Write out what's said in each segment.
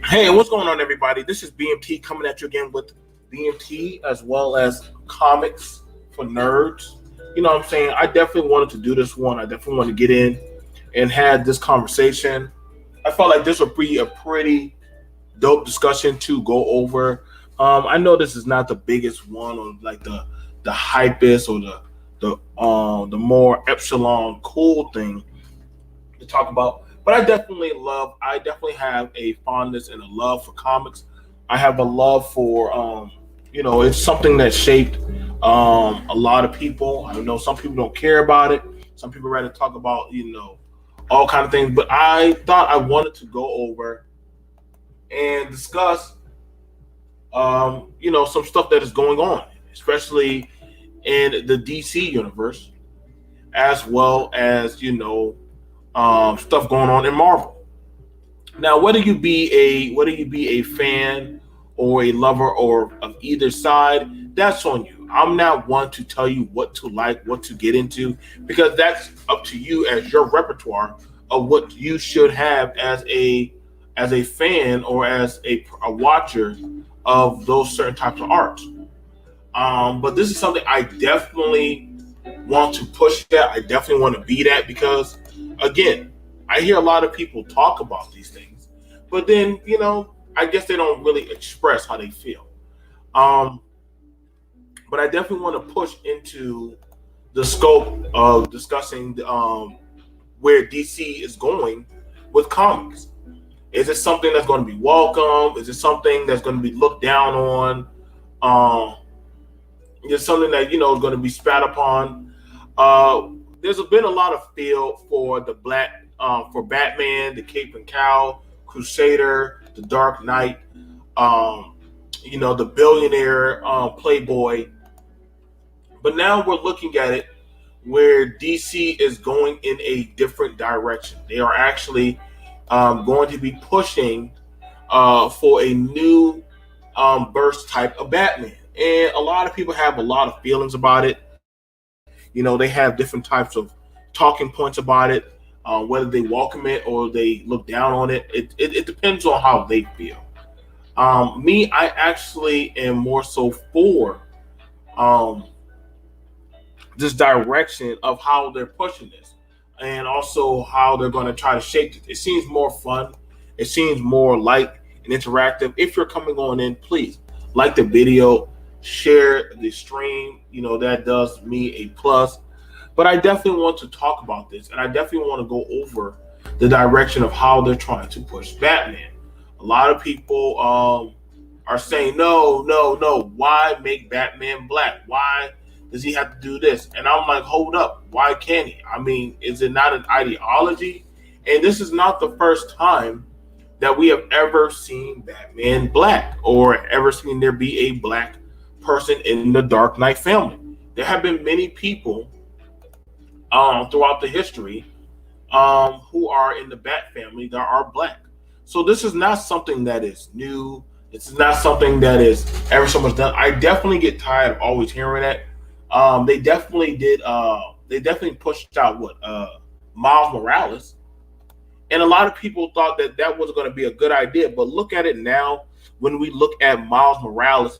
Hey, what's going on, everybody? This is BMT coming at you again with BMT as well as comics for nerds. You know what I'm saying? I definitely wanted to do this one. I definitely want to get in and have this conversation. I felt like this would be a pretty dope discussion to go over. I know this is not the biggest one or like the hypest or the more epsilon cool thing to talk about. But I definitely have a fondness and a love for comics. I have a love for, it's something that shaped a lot of people. I know some people don't care about it. Some people rather talk about, all kind of things. But I thought I wanted to go over and discuss, some stuff that is going on, especially in the DC universe, as well as, stuff going on in Marvel. Now, whether you be a fan or a lover or of either side, that's on you. I'm not one to tell you what to like, what to get into, because that's up to you as your repertoire of what you should have as a fan or as a watcher of those certain types of art. But this is something I definitely want to push that. I definitely want to be that because, again, I hear a lot of people talk about these things, but then, I guess they don't really express how they feel. Um, but I definitely want to push into the scope of discussing where DC is going with comics. Is it something that's going to be welcome? Is it something that's going to be looked down on? Is something that is going to be spat upon? There's been a lot of feel for for Batman, the Cape and Cowl, Crusader, the Dark Knight, the billionaire playboy. But now we're looking at it where DC is going in a different direction. They are actually going to be pushing for a new burst type of Batman. And a lot of people have a lot of feelings about it. They have different types of talking points about it, whether they welcome it or they look down on it. It depends on how they feel. Me, I actually am more so for this direction of how they're pushing this and also how they're going to try to shape it. It seems more fun. It seems more light and interactive. If you're coming on in, please like the video, share the stream. That does me a plus. But I definitely want to talk about this, and I definitely want to go over the direction of how they're trying to push Batman. A lot of people are saying, no, no, no. Why make Batman black? Why does he have to do this? And I'm like, hold up. Why can't he? I mean, is it not an ideology? And this is not the first time that we have ever seen Batman black or ever seen there be a black person in the Dark Knight family. There have been many people throughout the history who are in the Bat family that are black. So this is not something that is new. This is not something that is ever so much done. I definitely get tired of always hearing that. They definitely did. They definitely pushed out Miles Morales, and a lot of people thought that was going to be a good idea. But look at it now. When we look at Miles Morales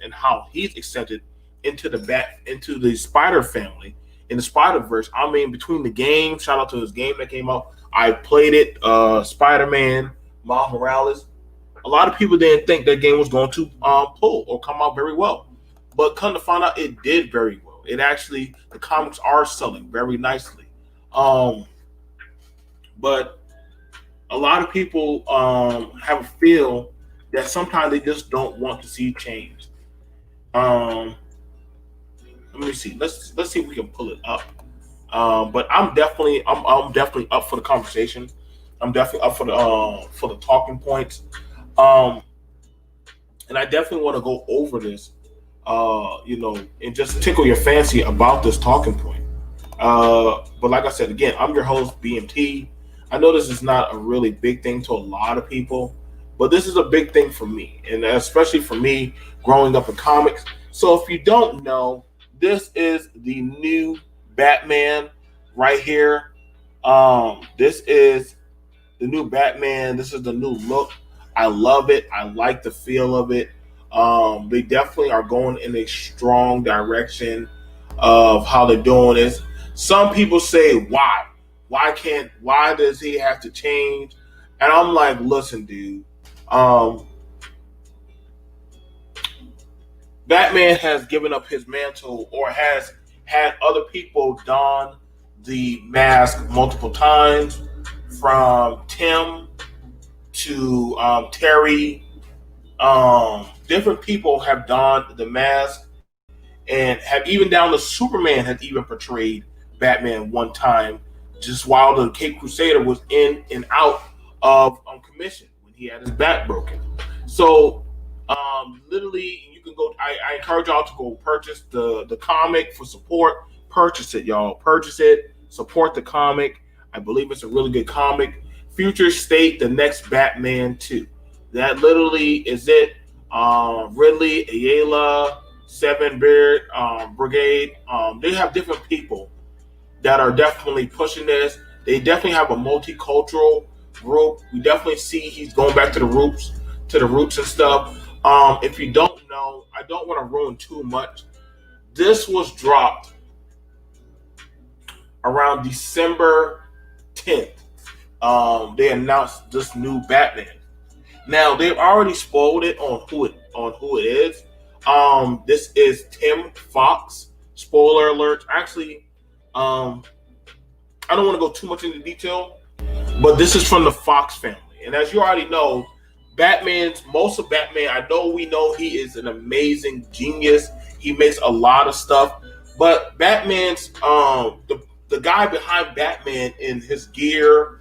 and how he's accepted into the Spider family in the Spider Verse. I mean, between the game, shout out to his game that came out. I played it, Spider Man, Miles Morales. A lot of people didn't think that game was going to pull or come out very well, but come to find out, it did very well. It actually, the comics are selling very nicely. Um, but a lot of people have a feel that sometimes they just don't want to see change. Um, Let me see. Let's see if we can pull it up. But I'm definitely up for the conversation. I'm definitely up for the talking points. Um, and I definitely want to go over this. And just tickle your fancy about this talking point. But like I said, again, I'm your host, BMT. I know this is not a really big thing to a lot of people, but this is a big thing for me, and especially for me growing up in comics. So if you don't know, this is the new Batman right here. This is the new Batman. This is the new look. I love it. I like the feel of it. They definitely are going in a strong direction of how they're doing this. Some people say, why? Why does he have to change? And I'm like, listen, dude. Um, Batman has given up his mantle or has had other people don the mask multiple times, from Tim to Terry. Different people have donned the mask, and have even down to Superman has even portrayed Batman one time, just while the Cape Crusader was in and out of commission when he had his back broken. So, literally, you can go. I encourage y'all to go purchase the comic for support. Purchase it, y'all. Purchase it. Support the comic. I believe it's a really good comic. Future State, the next Batman 2. That literally is it. Ridley, Ayala, Seven Beard, Brigade. They have different people that are definitely pushing this. They definitely have a multicultural group. We definitely see he's going back to the roots and stuff. If you don't know, I don't want to ruin too much. This was dropped around December 10th. They announced this new Batman. Now they've already spoiled it on who it is. This is Tim Fox. Spoiler alert. Actually, I don't want to go too much into detail, but this is from the Fox family. And as you already know, most of Batman, we know he is an amazing genius. He makes a lot of stuff. But Batman's the guy behind Batman in his gear,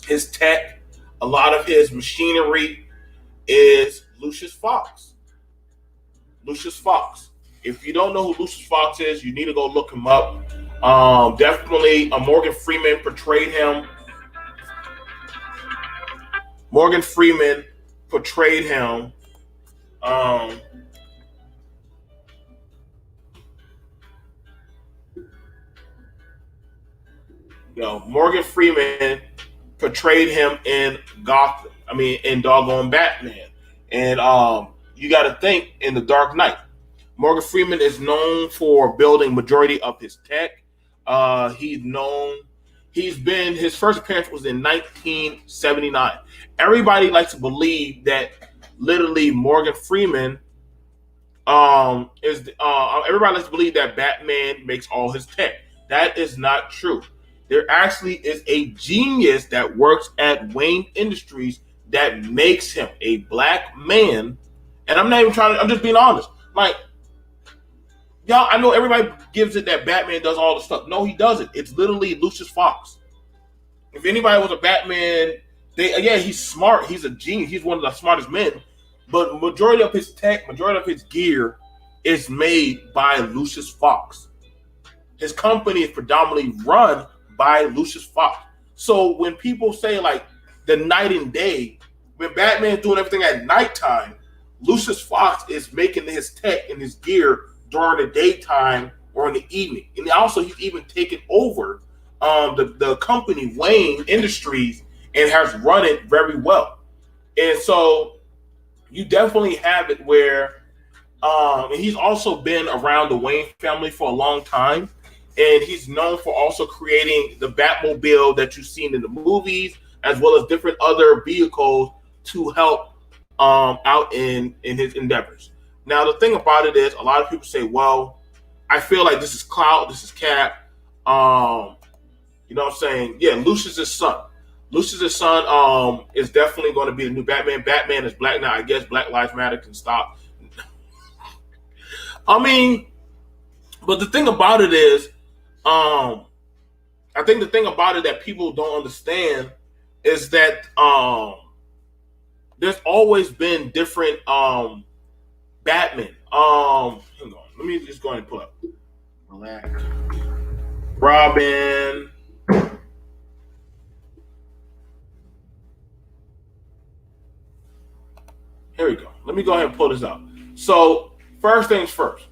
his tech, a lot of his machinery is Lucius Fox. Lucius Fox. If you don't know who Lucius Fox is, you need to go look him up. Definitely, Morgan Freeman portrayed him. Morgan Freeman portrayed him. Um, Morgan Freeman portrayed him in Gotham. I mean, in doggone Batman. And you got to think, in the Dark Knight, Morgan Freeman is known for building majority of his tech. He's known. His first appearance was in 1979. Everybody likes to believe that literally Morgan Freeman is. Everybody likes to believe that Batman makes all his tech. That is not true. There actually is a genius that works at Wayne Industries that makes him a black man. And I'm not even trying to. I'm just being honest. Like, y'all, I know everybody gives it that Batman does all the stuff. No, he doesn't. It's literally Lucius Fox. If anybody was a Batman, he's smart. He's a genius. He's one of the smartest men. But majority of his tech, majority of his gear is made by Lucius Fox. His company is predominantly run by Lucius Fox. So when people say like the night and day, when Batman's doing everything at nighttime, Lucius Fox is making his tech and his gear during the daytime or in the evening. And also he's even taken over the company Wayne Industries and has run it very well. And so you definitely have it where and he's also been around the Wayne family for a long time, and he's known for also creating the Batmobile that you've seen in the movies, as well as different other vehicles to help out in his endeavors. Now, the thing about it is, a lot of people say, "Well, I feel like this is Cloud, this is Cap." Um, you know what I'm saying? Yeah, Lucius's son. Lucius's son is definitely going to be the new Batman. Batman is black now. I guess Black Lives Matter can stop. I mean, but the thing about it is, um, I think the thing about it that people don't understand is that there's always been different Batman. Hang on, let me just go ahead and pull up. Black Robin. Here we go. Let me go ahead and pull this out. So first things first.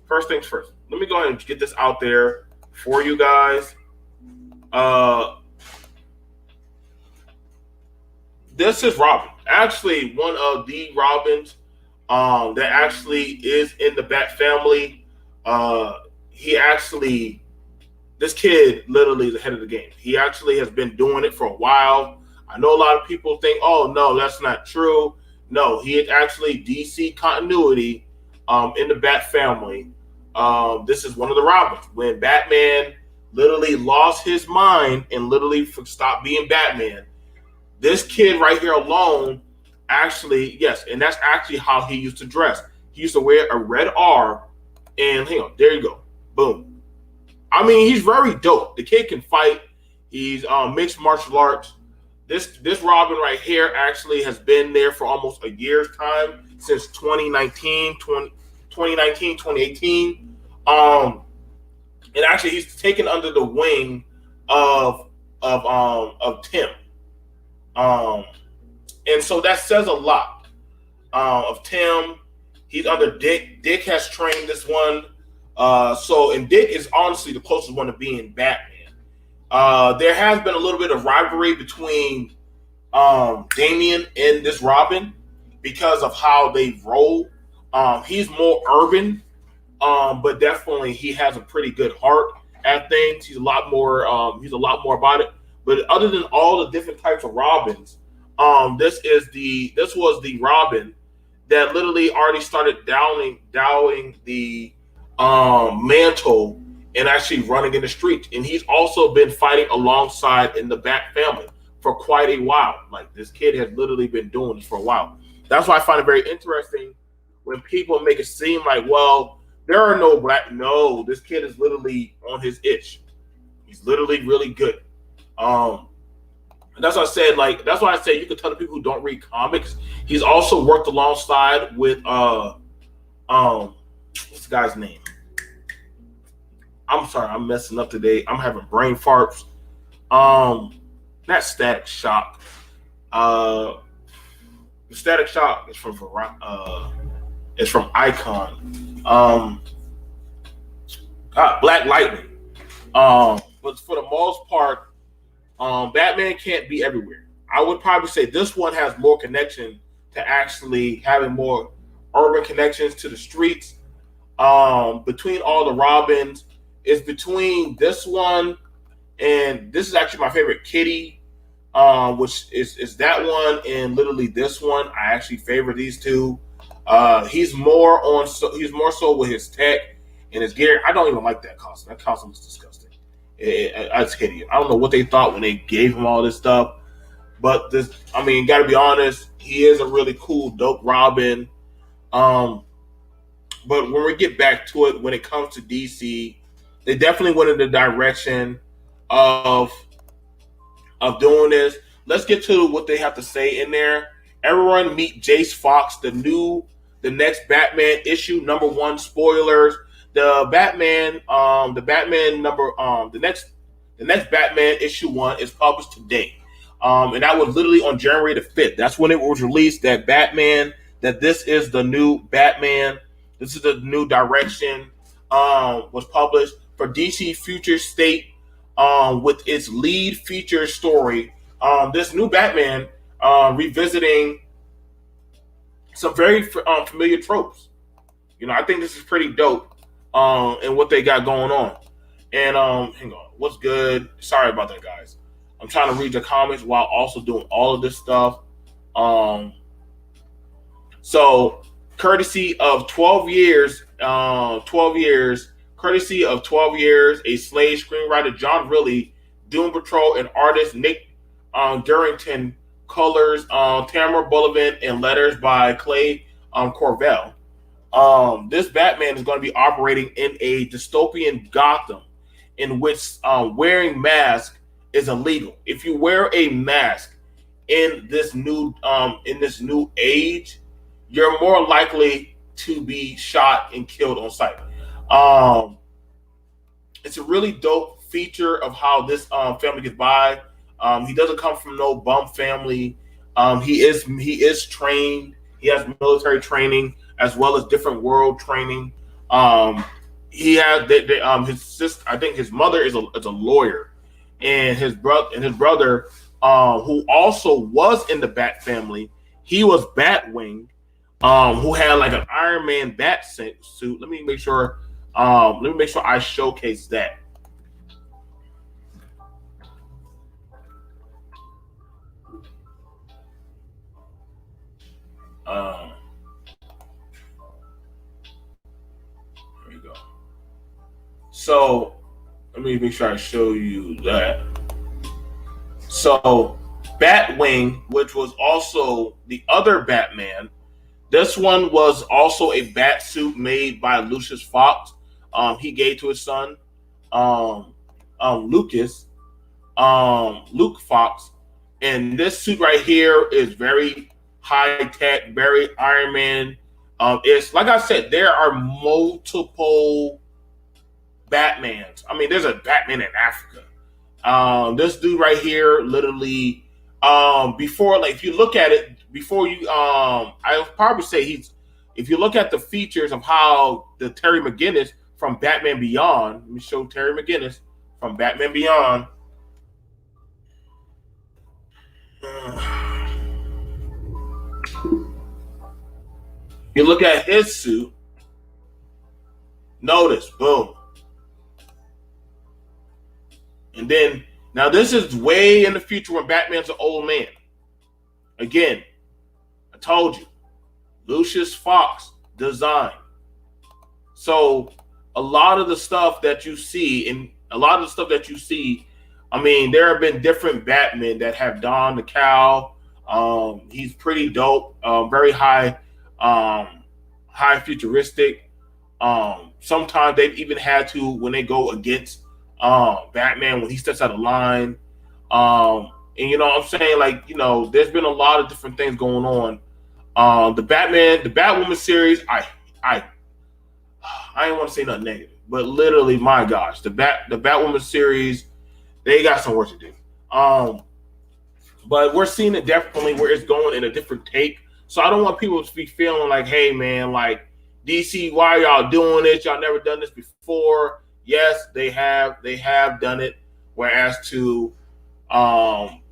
First things first. Let me go ahead and get this out there for you guys. Uh, this is Robin. Actually, one of the Robins that actually is in the Bat family. He actually, this kid literally is ahead of the game. He actually has been doing it for a while. I know a lot of people think, oh, no, that's not true. No, he is actually DC continuity in the Bat family. This is one of the Robins. When Batman literally lost his mind and literally stopped being Batman, this kid right here alone actually, yes, and that's actually how he used to dress. He used to wear a red R, and hang on, there you go. Boom. I mean, he's very dope. The kid can fight. He's mixed martial arts. This Robin right here actually has been there for almost a year's time, since 2018. And actually he's taken under the wing of Tim. And so that says a lot of Tim. He's under Dick. Dick has trained this one. And Dick is honestly the closest one to being Batman. There has been a little bit of rivalry between Damian and this Robin because of how they roll. He's more urban, but definitely he has a pretty good heart at things. He's a lot more. He's a lot more about it. But other than all the different types of Robins, this was the Robin that literally already started dowling the mantle and actually running in the streets. And he's also been fighting alongside in the Bat family for quite a while. Like, this kid has literally been doing this for a while. That's why I find it very interesting when people make it seem like, well, there are no black. No, this kid is literally on his itch. He's literally really good. And that's why I said, like, that's why I say you can tell the people who don't read comics. He's also worked alongside with what's the guy's name? I'm sorry, I'm messing up today. I'm having brain farts. Not Static Shock. Static Shock is from Icon. Black Lightning. But for the most part, Batman can't be everywhere. I would probably say this one has more connection to actually having more urban connections to the streets. Between all the Robins, it's between this one and this is actually my favorite Kitty, which is that one and literally this one. I actually favor these two. He's more so with his tech and his gear. I don't even like that costume. That costume is disgusting. It's hideous. I don't know what they thought when they gave him all this stuff, but got to be honest, he is a really cool, dope Robin. But when we get back to it, when it comes to DC, they definitely went in the direction of doing this. Let's get to what they have to say in there. Everyone meet Jace Fox, the next Batman issue, #1 spoilers. The next Batman issue 1 is published today. And that was literally on January the 5th. That's when it was released, that this is the new Batman. This is the new direction, was published for DC Future State, with its lead feature story. This new Batman, revisiting some very familiar tropes. I think this is pretty dope, and what they got going on. And hang on, what's good? Sorry about that, guys. I'm trying to read the comments while also doing all of this stuff. Um, so, courtesy of 12 years, 12 years, courtesy of 12 years, a slave screenwriter John Riley, Doom Patrol, and artist Nick Durrington, colors Tamara Bullivant, and letters by Clay Corvell. This Batman is going to be operating in a dystopian Gotham in which wearing mask is illegal. If you wear a mask in this new age, you're more likely to be shot and killed on sight. Um, it's a really dope feature of how this family gets by. He doesn't come from no bum family. He is trained. He has military training as well as different world training. Um, he has his sister. I think his mother is a lawyer, and his brother, who also was in the Bat family, he was Batwing, who had like an Iron Man bat suit. Let me make sure. Let me make sure I showcase that. Um, there we go. So let me make sure I show you that. So Batwing, which was also the other Batman, this one was also a bat suit made by Lucius Fox. He gave to his son, um, Lucas, Luke Fox, and this suit right here is very high tech, very Iron Man. It's like I said, there are multiple Batmans. I mean, there's a Batman in Africa. This dude right here, literally, before, like, if you look at it, before you, I would probably say if you look at the features of how the Terry McGinnis from Batman Beyond, let me show Terry McGinnis from Batman Beyond. You look at his suit, notice, boom. And then, now this is way in the future when Batman's an old man. Again, I told you, Lucius Fox design. So a lot of the stuff that you see, I mean, there have been different Batmen that have donned the cowl. He's pretty dope, very high futuristic. Sometimes they've even had to, when they go against Batman, when he steps out of line. And you know what I'm saying? Like, there's been a lot of different things going on. The Batwoman series, I didn't want to say nothing negative, but literally, my gosh, the Batwoman series, they got some work to do. But we're seeing it definitely where it's going in a different take. So I don't want people to be feeling like, hey man, like DC, why are y'all doing this? Y'all never done this before. Yes, they have done it. Whereas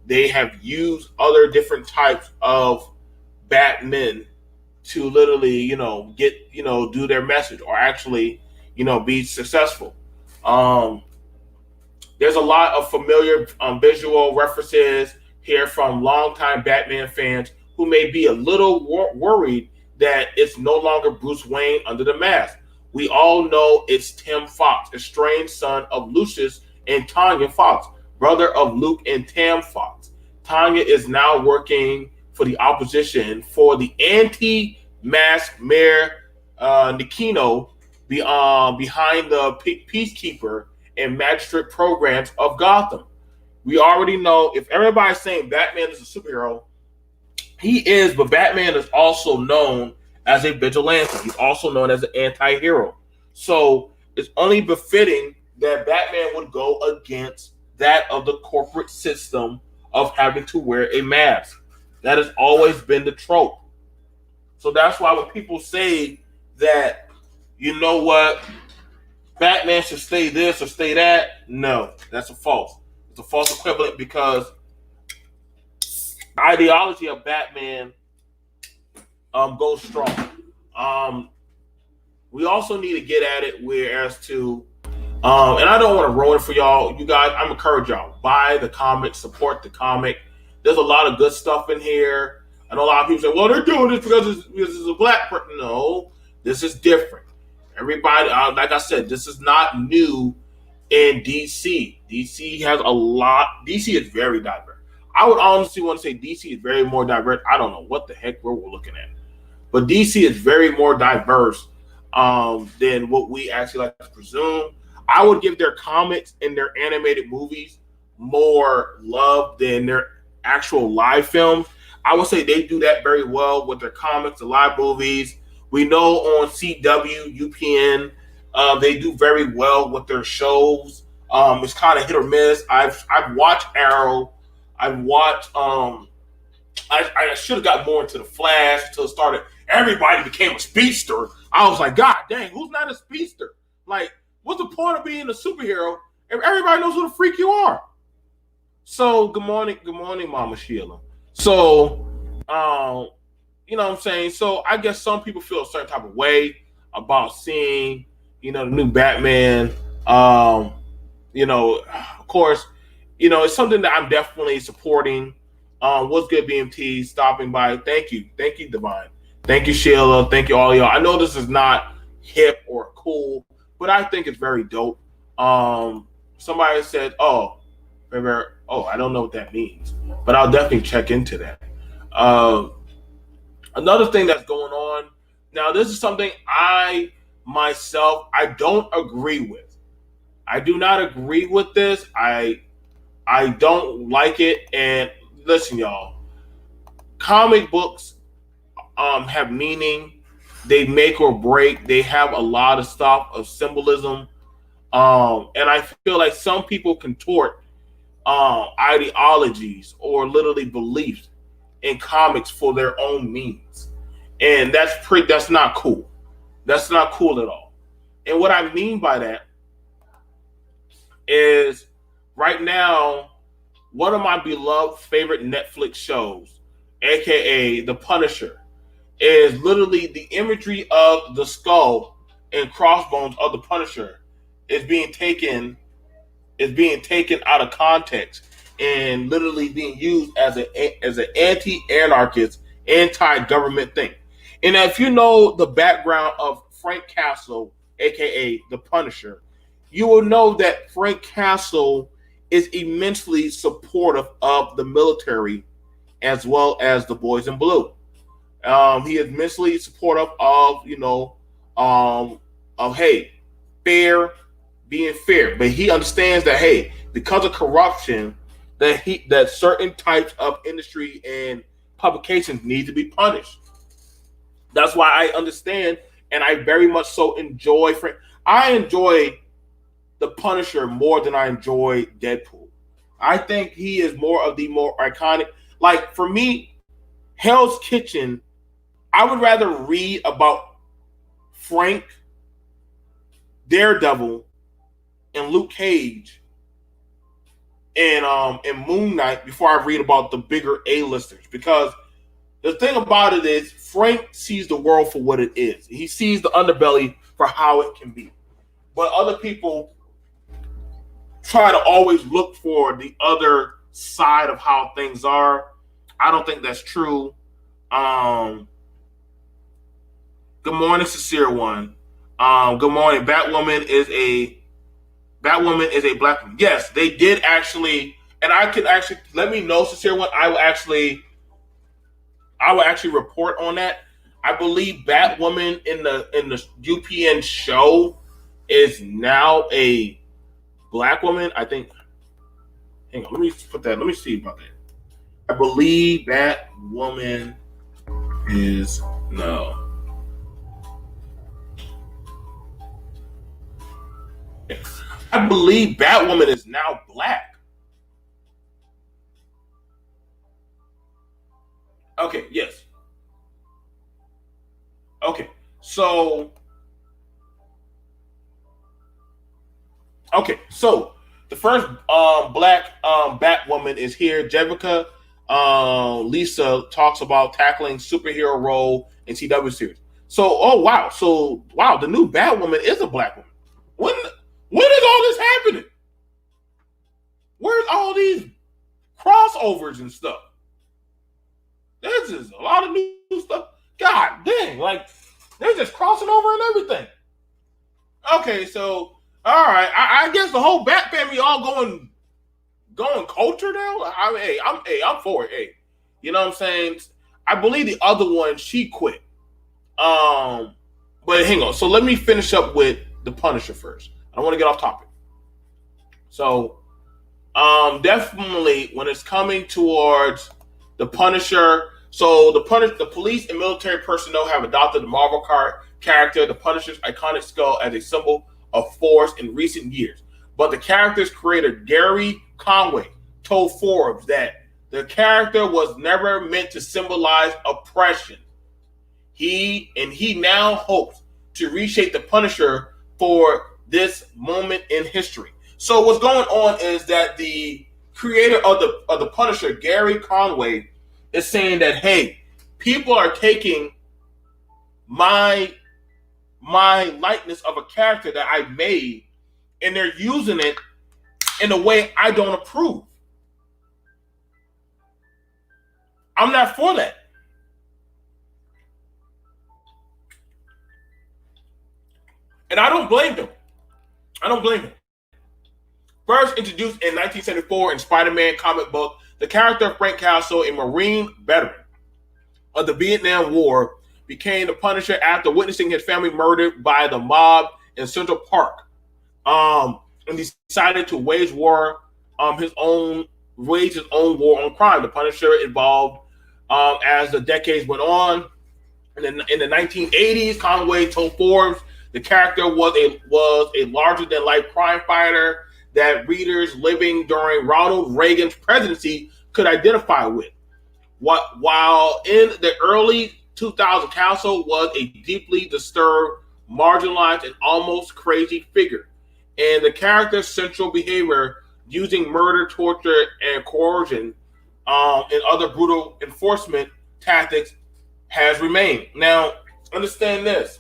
they have used other different types of Batmen to literally, get, do their message or actually, be successful. There's a lot of familiar visual references here from longtime Batman fans who may be a little worried that it's no longer Bruce Wayne under the mask. We all know it's Tim Fox, estranged son of Lucius and Tanya Fox, brother of Luke and Tam Fox. Tanya is now working for the opposition for the anti-mask Mayor Nikino behind the Peacekeeper and Magistrate programs of Gotham. We already know, if everybody's saying Batman is a superhero, he is, but Batman is also known as a vigilante. He's also known as an anti-hero. So it's only befitting that Batman would go against that of the corporate system of having to wear a mask. That has always been the trope. So that's why when people say that, you know what, Batman should stay this or stay that, no, that's a false. It's a false equivalent because the ideology of Batman go strong. Um, we also need to get at it whereas to and I don't want to ruin it for y'all. You guys, I'm encourage y'all. Buy the comic, support the comic. There's a lot of good stuff in here. I know a lot of people say, well, they're doing this because it's a black person. No, this is different. Everybody, like I said, this is not new in DC. DC has a lot. DC is very diverse. I would honestly want to say DC is very more diverse. I don't know what the heck we're looking at. But DC is very more diverse than what we actually like to presume. I would give their comics and their animated movies more love than their actual live films. I would say they do that very well with their comics, the live movies. We know on CW, UPN, they do very well with their shows. It's kind of hit or miss. I've watched Arrow. I've watched I should have got more into the Flash until it started. Everybody became a speedster. I was like, God dang, who's not a speedster? Like, what's the point of being a superhero if everybody knows who the freak you are? So, good morning, Mama Sheila. So, you know what I'm saying? So, I guess some people feel a certain type of way about seeing, the new Batman. Of course, it's something that I'm definitely supporting. What's good, BMT? Stopping by. Thank you, Divine. Thank you, Sheila. Thank you, all y'all. I know this is not hip or cool, but I think it's very dope. Somebody said, I don't know what that means, but I'll definitely check into that. Another thing that's going on now, this is something I don't agree with. I do not agree with this. I don't like it. And listen, y'all, comic books have meaning. They make or break. They have a lot of stuff of symbolism. And I feel like some people contort ideologies or literally beliefs in comics for their own means. And that's not cool. That's not cool at all. And what I mean by that is right now, one of my beloved favorite Netflix shows, aka The Punisher, is literally the imagery of the skull and crossbones of the Punisher is being taken out of context and literally being used as an anti-anarchist, anti-government thing. And if you know the background of Frank Castle, aka The Punisher, you will know that Frank Castle is immensely supportive of the military as well as the boys in blue. He is immensely supportive of, being fair. But he understands that, hey, because of corruption, that certain types of industry and publications need to be punished. That's why I understand, and I very much so enjoy. I enjoy the Punisher more than I enjoy Deadpool. I think he is more of the more iconic. Like for me, Hell's Kitchen, I would rather read about Frank, Daredevil, and Luke Cage and Moon Knight before I read about the bigger A-listers. Because the thing about it is Frank sees the world for what it is. He sees the underbelly for how it can be. But other people try to always look for the other side of how things are. I don't think that's true. Good morning, Sincere One. Good morning. Batwoman is a black woman. Yes, they did actually, and I could actually let me know, Sincere One. I will actually report on that. I believe Batwoman in the UPN show is now a black woman. I think. Hang on, let me put that. Let me see about that. I believe Batwoman is no. I believe Batwoman is now black. Okay, yes. Okay, so the first black Batwoman is here, Jevica. Lisa talks about tackling superhero role in CW series. So, the new Batwoman is a black woman. When is all this happening? Where's all these crossovers and stuff? This is a lot of new stuff. God dang, like they're just crossing over and everything. Okay, so all right, I guess the whole Bat family all going culture now. I mean, I'm for it. Hey, you know what I'm saying? I believe the other one she quit. But hang on. So let me finish up with the Punisher first. I don't want to get off topic. So, definitely when it's coming towards the Punisher. So the police and military personnel have adopted the Marvel character, the Punisher's iconic skull, as a symbol of force in recent years. But the character's creator, Gary Conway, told Forbes that the character was never meant to symbolize oppression. He now hopes to reshape the Punisher for this moment in history. So what's going on is that the creator of the Punisher, Gary Conway, is saying that, hey, people are taking my likeness of a character that I made and they're using it in a way I don't approve. I'm not for that. And I don't blame them. First introduced in 1974 in Spider-Man comic book, the character of Frank Castle, a Marine veteran of the Vietnam War, became the Punisher after witnessing his family murdered by the mob in Central Park. And decided to wage his own war on crime. The Punisher evolved as the decades went on. In the 1980s, Conway told Forbes the character was a larger than life crime fighter that readers living during Ronald Reagan's presidency could identify with. While in the early 2000s, Castle was a deeply disturbed, marginalized, and almost crazy figure. And the character's central behavior, using murder, torture, and coercion, and other brutal enforcement tactics, has remained. Now, understand this.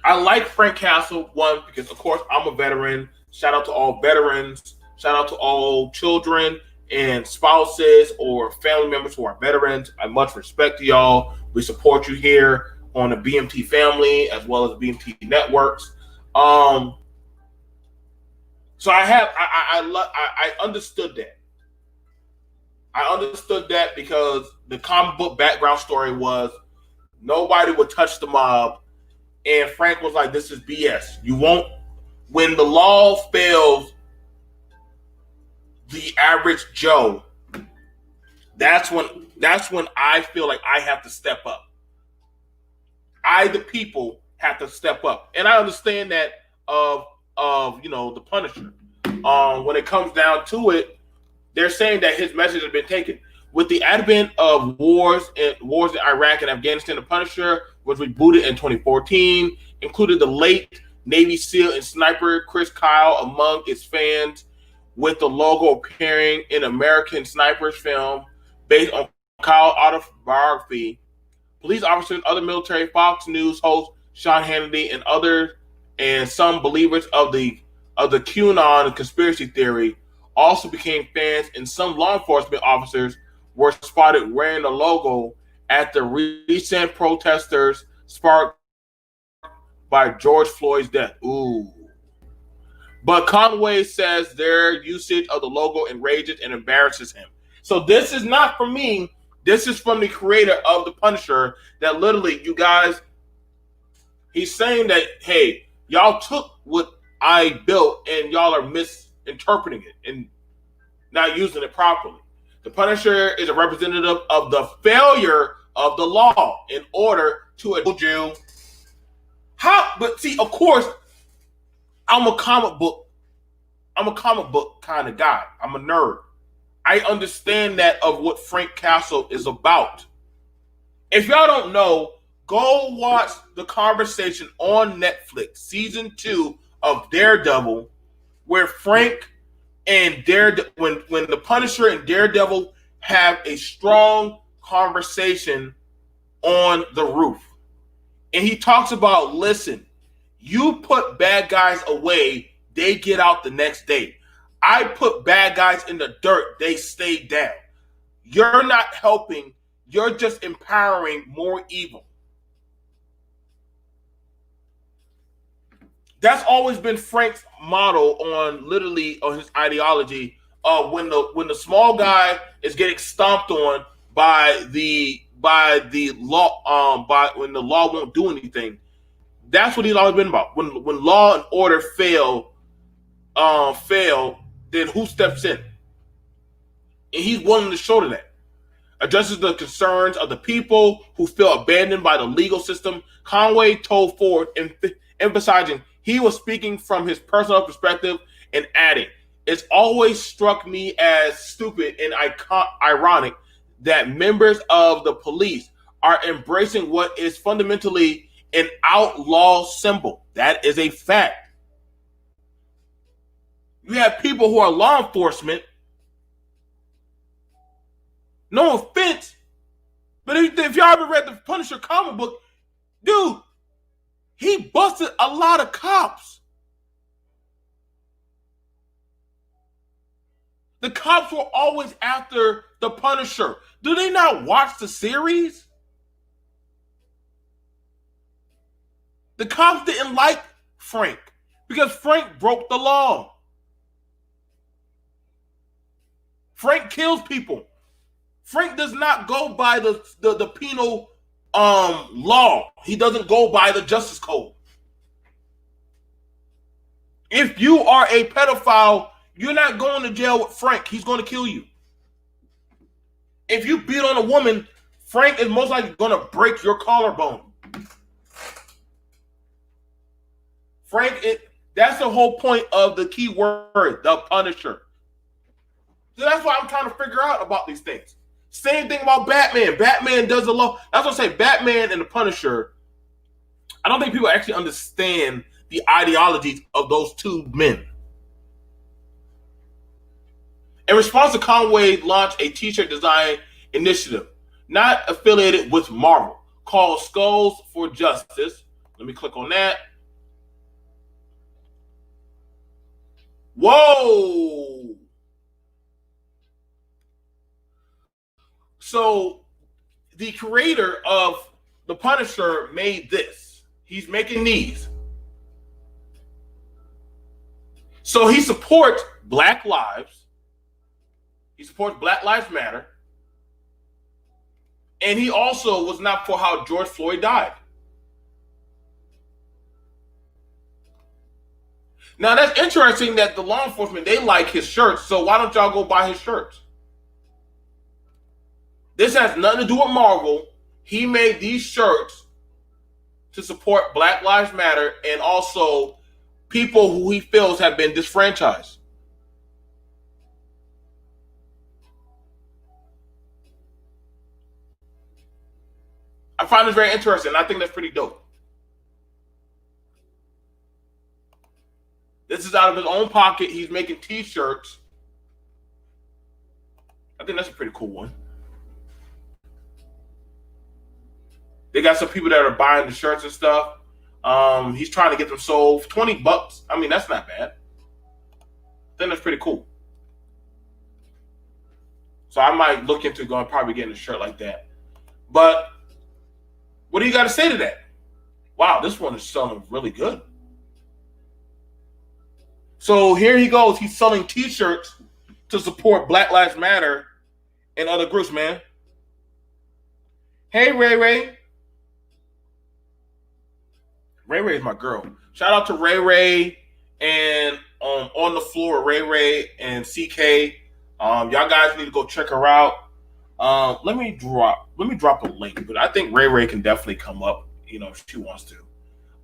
I like Frank Castle, one, because, of course, I'm a veteran. Shout out to all veterans. Shout out to all children and spouses or family members who are veterans. I much respect to y'all. We support you here on the BMT family as well as BMT networks. So I understood that. I understood that because the comic book background story was nobody would touch the mob, and Frank was like, "This is BS. You won't." When the law fails the average Joe, that's when I feel like I have to step up. I, the people, have to step up, and I understand that of the Punisher. When it comes down to it, they're saying that his message has been taken. With the advent of wars in Iraq and Afghanistan, the Punisher was rebooted in 2014, included the late Navy SEAL and sniper Chris Kyle among its fans, with the logo appearing in American Sniper's film based on Kyle autobiography. Police officers, other military, Fox News host Sean Hannity, and some believers of the QAnon conspiracy theory also became fans, and some law enforcement officers were spotted wearing the logo at the recent protesters sparked by George Floyd's death. Ooh. But Conway says their usage of the logo enrages and embarrasses him. So this is not from me. This is from the creator of The Punisher, that literally, you guys, he's saying that, hey, y'all took what I built and y'all are misinterpreting it and not using it properly. The Punisher is a representative of the failure of the law in order to you. But see, of course, I'm a comic book kind of guy. I'm a nerd. I understand that of what Frank Castle is about. If y'all don't know, go watch The Conversation on Netflix, season 2 of Daredevil, where Frank and when the Punisher and Daredevil have a strong conversation on the roof. And he talks about, listen, you put bad guys away, they get out the next day. I put bad guys in the dirt, they stay down. You're not helping, you're just empowering more evil. That's always been Frank's model on literally on his ideology of when the small guy is getting stomped on by the law by when the law won't do anything. That's what he's always been about. When law and order fail, then who steps in? And he's willing to shoulder that. Addresses the concerns of the people who feel abandoned by the legal system. Conway told Ford, emphasizing he was speaking from his personal perspective and adding, it's always struck me as stupid and ironic that members of the police are embracing what is fundamentally an outlaw symbol. That is a fact. You have people who are law enforcement. No offense, but if y'all ever read the Punisher comic book, dude, he busted a lot of cops. The cops were always after the Punisher. Do they not watch the series? The cops didn't like Frank because Frank broke the law. Frank kills people. Frank does not go by the penal law. He doesn't go by the justice code. If you are a pedophile, you're not going to jail with Frank. He's going to kill you. If you beat on a woman, Frank is most likely going to break your collarbone. That's the whole point of the key word, the Punisher. So that's why I'm trying to figure out about these things. Same thing about Batman. Batman does the law. That's what I say. Batman and the Punisher. I don't think people actually understand the ideologies of those two men. In response to Conway launched a t-shirt design initiative, not affiliated with Marvel, called Skulls for Justice. Let me click on that. Whoa! So the creator of the Punisher made this. He's making these. So he supports Black lives. He supports Black Lives Matter. And he also was not for how George Floyd died. Now that's interesting that the law enforcement, they like his shirts. So why don't y'all go buy his shirts? This has nothing to do with Marvel. He made these shirts to support Black Lives Matter and also people who he feels have been disfranchised. I find this very interesting. I think that's pretty dope. This is out of his own pocket. He's making t-shirts. I think that's a pretty cool one. They got some people that are buying the shirts and stuff. He's trying to get them sold for $20. I mean, that's not bad. I think that's pretty cool. So I might look into going probably getting a shirt like that. But what do you got to say to that? Wow, this one is selling really good. So here he goes. He's selling t-shirts to support Black Lives Matter and other groups, man. Hey, Ray Ray. Ray Ray is my girl. Shout out to Ray Ray and On the Floor, Ray Ray and CK. Y'all guys need to go check her out. Let me drop a link, but I think Ray Ray can definitely come up, if she wants to.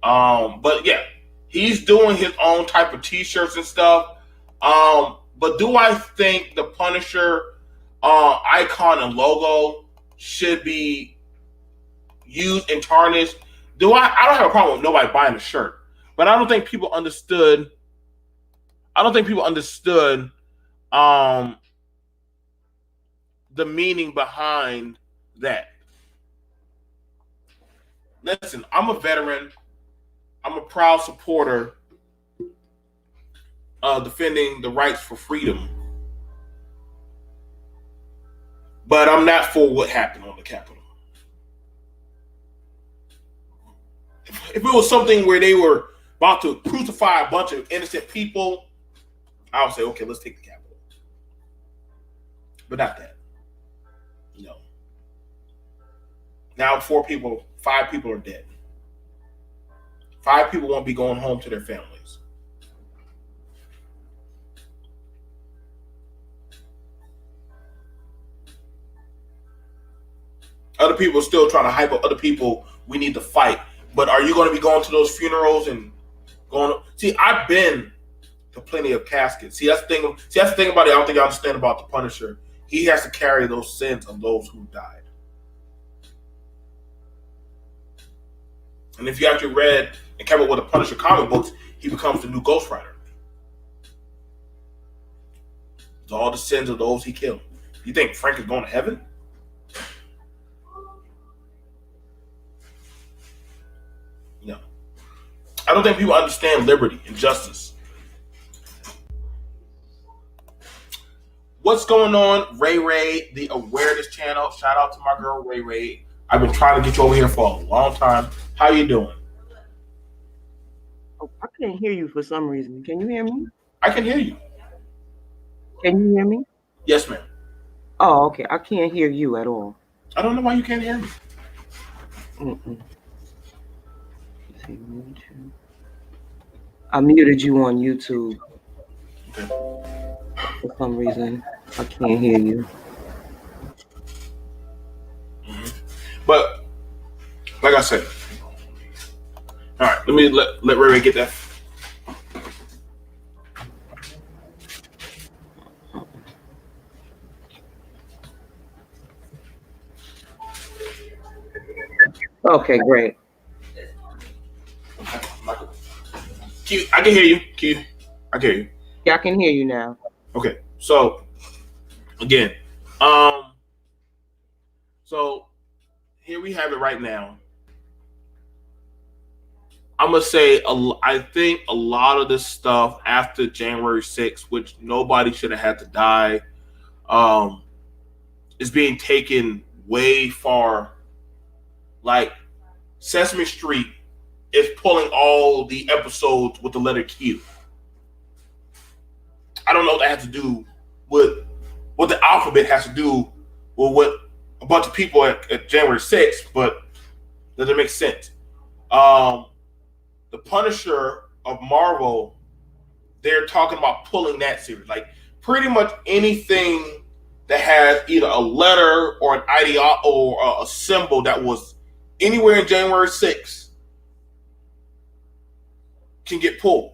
But yeah, he's doing his own type of t-shirts and stuff. But do I think the Punisher icon and logo should be used and tarnished? I don't have a problem with nobody buying the shirt, but I don't think people understood. the meaning behind that. Listen, I'm a veteran. I'm a proud supporter of defending the rights for freedom, but I'm not for what happened on the Capitol. If it was something where they were about to crucify a bunch of innocent people, I would say, okay, let's take the Capitol. But not that. No. Now 5 people are dead. 5 people won't be going home to their families. Other people are still trying to hype up other people. We need to fight. But are you going to be going to those funerals and going? See, I've been to plenty of caskets. See, that's the thing. See, that's the thing about it. I don't think I understand about the Punisher. He has to carry those sins of those who died. And if you actually read and kept up with the Punisher comic books, he becomes the new Ghost Rider. It's all the sins of those he killed. You think Frank is going to heaven? No. I don't think people understand liberty and justice. What's going on, Ray Ray, the Awareness Channel? Shout out to my girl, Ray Ray. I've been trying to get you over here for a long time. How you doing? Oh, I can't hear you for some reason. Can you hear me? I can hear you. Can you hear me? Yes, ma'am. Oh, okay. I can't hear you at all. I don't know why you can't hear me. I muted you on YouTube. Okay. For some reason, I can't hear you. But like I said, all right. Let me let Ray Ray get that. Okay, great. Q, I can hear you. Q, I can hear you. Yeah, I can hear you now. Okay, so again, so here we have it right now. I'm gonna say I think a lot of this stuff after January 6th, which nobody should have had to die, is being taken way far. Like Sesame Street is pulling all the episodes with the letter Q. I don't know what that has to do with what the alphabet has to do with what a bunch of people at January 6th, but does it make sense? The Punisher of Marvel, they're talking about pulling that series. Like pretty much anything that has either a letter or an idea or a symbol that was anywhere in January 6th can get pulled.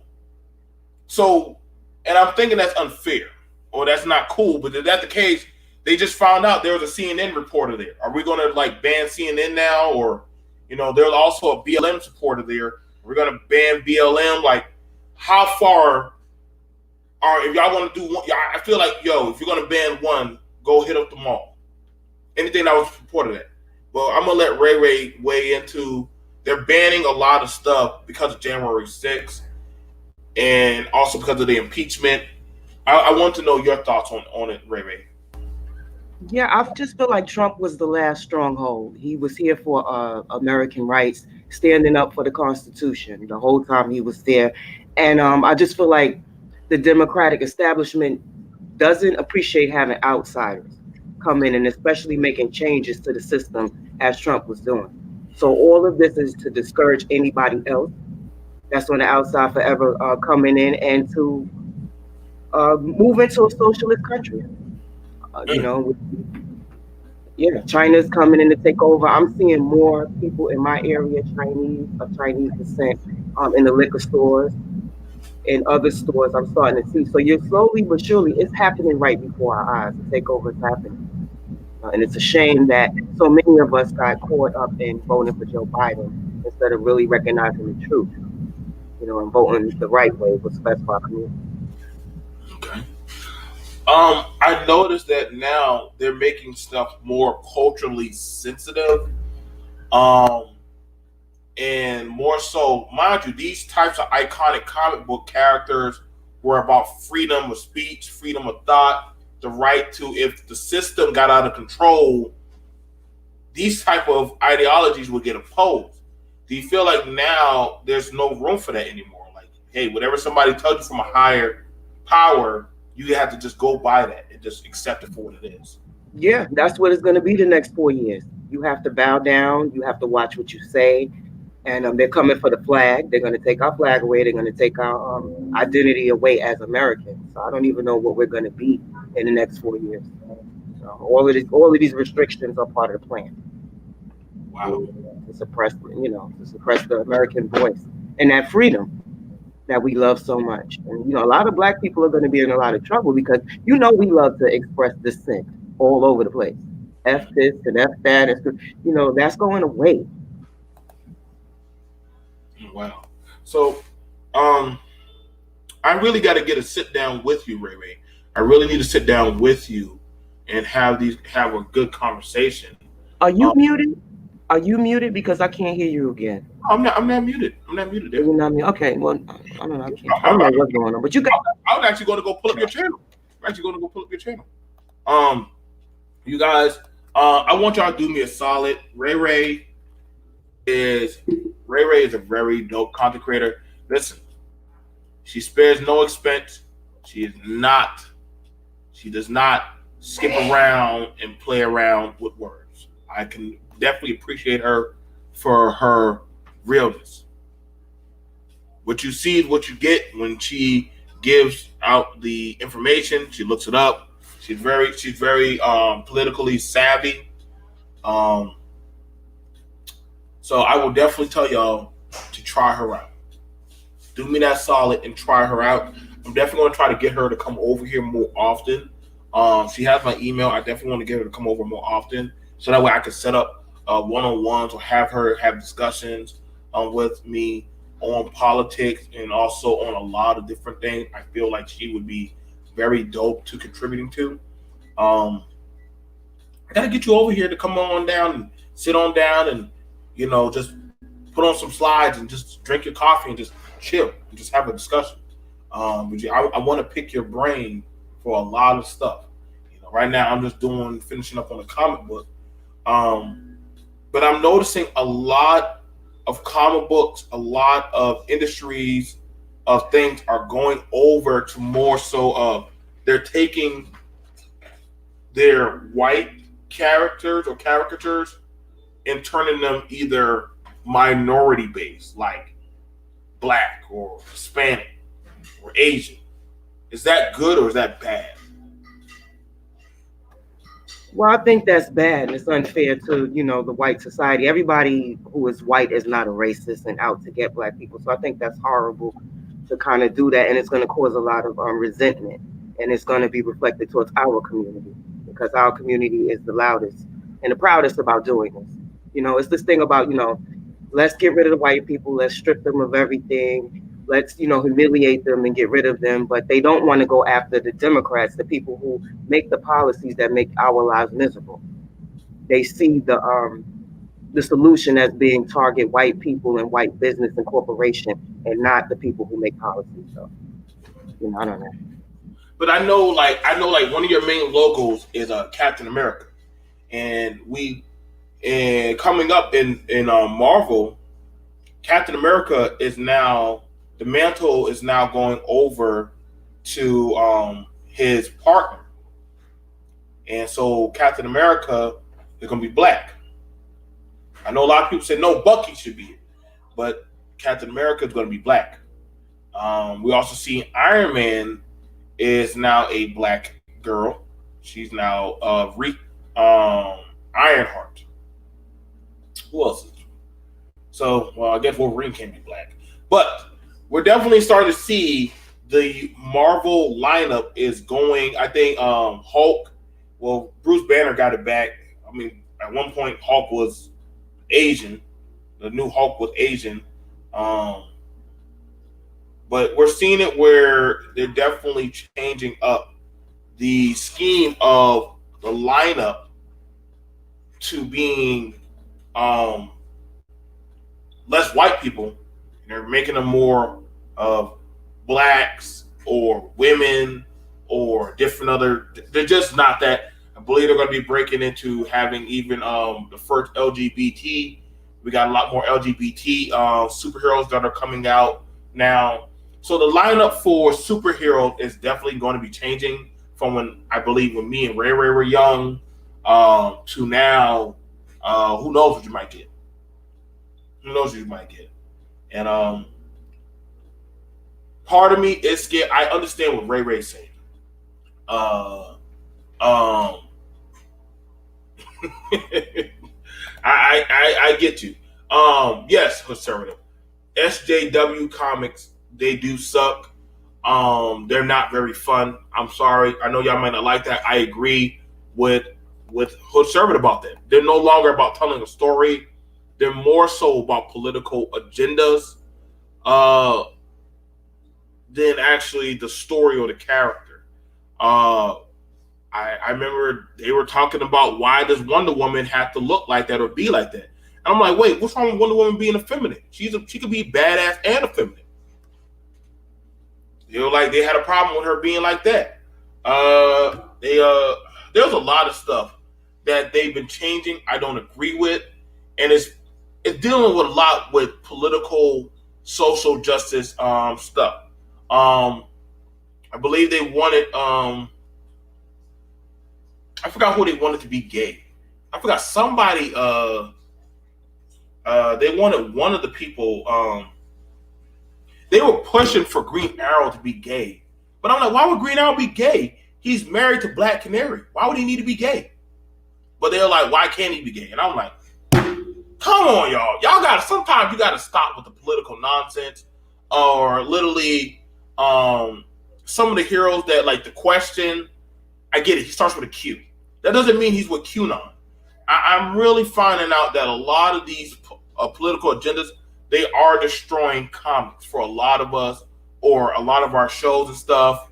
So, and I'm thinking that's unfair or that's not cool. But if that's the case, they just found out there was a CNN reporter there. Are we going to like ban CNN now? Or, there's also a BLM supporter there. We're going to ban BLM. Like, how far if y'all want to do one? I feel like, if you're going to ban one, go hit up the mall. Anything that was supported that. Well, I'm going to let Ray Ray weigh into. They're banning a lot of stuff because of January 6th and also because of the impeachment. I want to know your thoughts on it, Ray Ray. Yeah, I just feel like Trump was the last stronghold. He was here for American rights, standing up for the Constitution the whole time he was there. And I just feel like the Democratic establishment doesn't appreciate having outsiders come in and especially making changes to the system as Trump was doing. So all of this is to discourage anybody else that's on the outside forever coming in and to move into a socialist country. China's coming in to take over. I'm seeing more people in my area, of Chinese descent, in the liquor stores, in other stores. I'm starting to see. So you're slowly but surely, it's happening right before our eyes. The takeover is happening. And it's a shame that so many of us got caught up in voting for Joe Biden instead of really recognizing the truth, and voting the right way was best for our community. Okay. I noticed that now they're making stuff more culturally sensitive. Um, and more so, mind you, these types of iconic comic book characters were about freedom of speech, freedom of thought, the right to, if the system got out of control, these type of ideologies would get opposed. Do you feel like now there's no room for that anymore? Like, hey, whatever somebody tells you from a higher power, you have to just go by that and just accept it for what it is. Yeah, that's what it's going to be the next 4 years. You have to bow down. You have to watch what you say. And they're coming for the flag. They're going to take our flag away. They're going to take our identity away as Americans. So I don't even know what we're going to be in the next 4 years. So all of these restrictions are part of the plan Wow. to suppress, to suppress the American voice and that freedom that we love so much. And a lot of black people are going to be in a lot of trouble because we love to express dissent all over the place. F this and F that. That's going away. Wow. So, um, I really got to get a sit down with you, Ray Ray. I really need to sit down with you and have a good conversation. Are you Um, muted? Are you muted? Because I can't hear you again. I'm not muted. I'm not muted. There. You're not muted. Okay. Well, I don't know. I don't know what's going on. But you got. I was actually going to go pull up your channel. I'm actually going to go pull up your channel. Um, you guys, I want y'all to do me a solid. Is Ray Ray is a very dope content creator. Listen, she spares no expense. She is not. She does not skip around and play around with words. I can definitely appreciate her for her realness. What you see is what you get when she gives out the information. She looks it up. She's very politically savvy. Um, so I will definitely tell y'all to try her out. Do me that solid and try her out. I'm definitely going to try to get her to come over here more often. She has my email. I definitely want to get her to come over more often, so that way I can set up one-on-ones or have her have discussions with me on politics and also on a lot of different things. I feel like she would be very dope to contributing to. Um, I got to get you over here to come on down and sit on down and just put on some slides and just drink your coffee and just chill and just have a discussion. I want to pick your brain for a lot of stuff. Right now I'm just finishing up on a comic book. Um, but I'm noticing a lot of comic books, a lot of industries of things are going over to more so of they're taking their white characters or caricatures and turning them either minority based, like black or Hispanic or Asian. Is that good or is that bad? Well, I think that's bad. It's unfair to, the white society. Everybody who is white is not a racist and out to get black people. So I think that's horrible to kind of do that. And it's going to cause a lot of resentment. And it's going to be reflected towards our community because our community is the loudest and the proudest about doing this. It's this thing about, let's get rid of the white people. Let's strip them of everything. Let's, humiliate them and get rid of them. But they don't want to go after the Democrats, the people who make the policies that make our lives miserable. They see the solution as being target white people and white business and corporation and not the people who make policies. So, I don't know. But I know like one of your main logos is Captain America, and coming up in Marvel, Captain America is now the mantle is now going over to his partner, and so Captain America is going to be black. I know a lot of people say no, Bucky should be it, but Captain America is going to be black. We also see Iron Man is now a black girl. She's now Ironheart. Who else is? So, well, I guess Wolverine can be black, but we're definitely starting to see the Marvel lineup is going. I think Hulk. Well, Bruce Banner got it back. I mean, at one point Hulk was Asian. The new Hulk was Asian. But we're seeing it where they're definitely changing up the scheme of the lineup to being um, less white people, and they're making them more of blacks or women or different other. They're just not that. I believe they're going to be breaking into having even the first LGBT. We got a lot more LGBT superheroes that are coming out now. So the lineup for superheroes is definitely going to be changing from when I believe when me and Ray Ray were young to now. Who knows what you might get? Who knows what you might get? And part of me is scared. I understand what Ray Ray's saying. Uh, um, I get you. Yes, conservative. SJW comics, they do suck. They're not very fun. I'm sorry. I know y'all might not like that. I agree with Hood Servant about that. They're no longer about telling a story. They're more so about political agendas uh, than actually the story or the character. Uh, I remember they were talking about why does Wonder Woman have to look like that or be like that. And I'm like, wait, what's wrong with Wonder Woman being effeminate? She could be badass and effeminate. You know, like they had a problem with her being like that. There's a lot of stuff that they've been changing. I don't agree with, and it's dealing with a lot with political, social justice stuff. I believe they wanted I forgot who they wanted to be gay. I forgot somebody. They wanted one of the people. They were pushing for Green Arrow to be gay, but I'm like, why would Green Arrow be gay? He's married to Black Canary. Why would he need to be gay? But they're like, why can't he be gay? And I'm like, come on, y'all. Y'all got to, sometimes you got to stop with the political nonsense or literally some of the heroes that like the question. I get it. He starts with a Q. That doesn't mean he's with QAnon. I'm really finding out that a lot of these political agendas, they are destroying comics for a lot of us or a lot of our shows and stuff.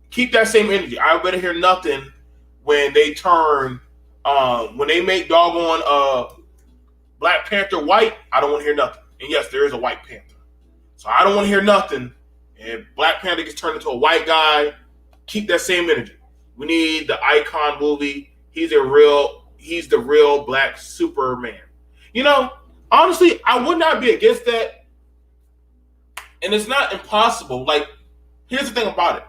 Keep that same energy. I better hear nothing when they turn, when they make doggone Black Panther white. I don't want to hear nothing. And yes, there is a White Panther. So I don't want to hear nothing. If Black Panther gets turned into a white guy, keep that same energy. We need the Icon movie. He's the real Black Superman. You know, honestly, I would not be against that. And it's not impossible. Like, here's the thing about it.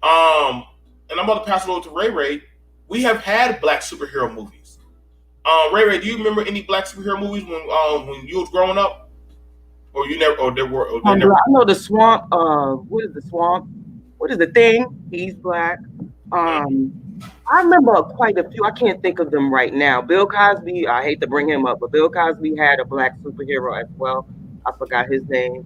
And I'm about to pass it over to Ray Ray. We have had Black superhero movies. Ray Ray, do you remember any Black superhero movies when you was growing up? Or you never, or there were, or there never. I know the swamp. What is the swamp? What is the thing? He's Black. I remember quite a few. I can't think of them right now. Bill Cosby. I hate to bring him up, but Bill Cosby had a Black superhero as well. I forgot his name.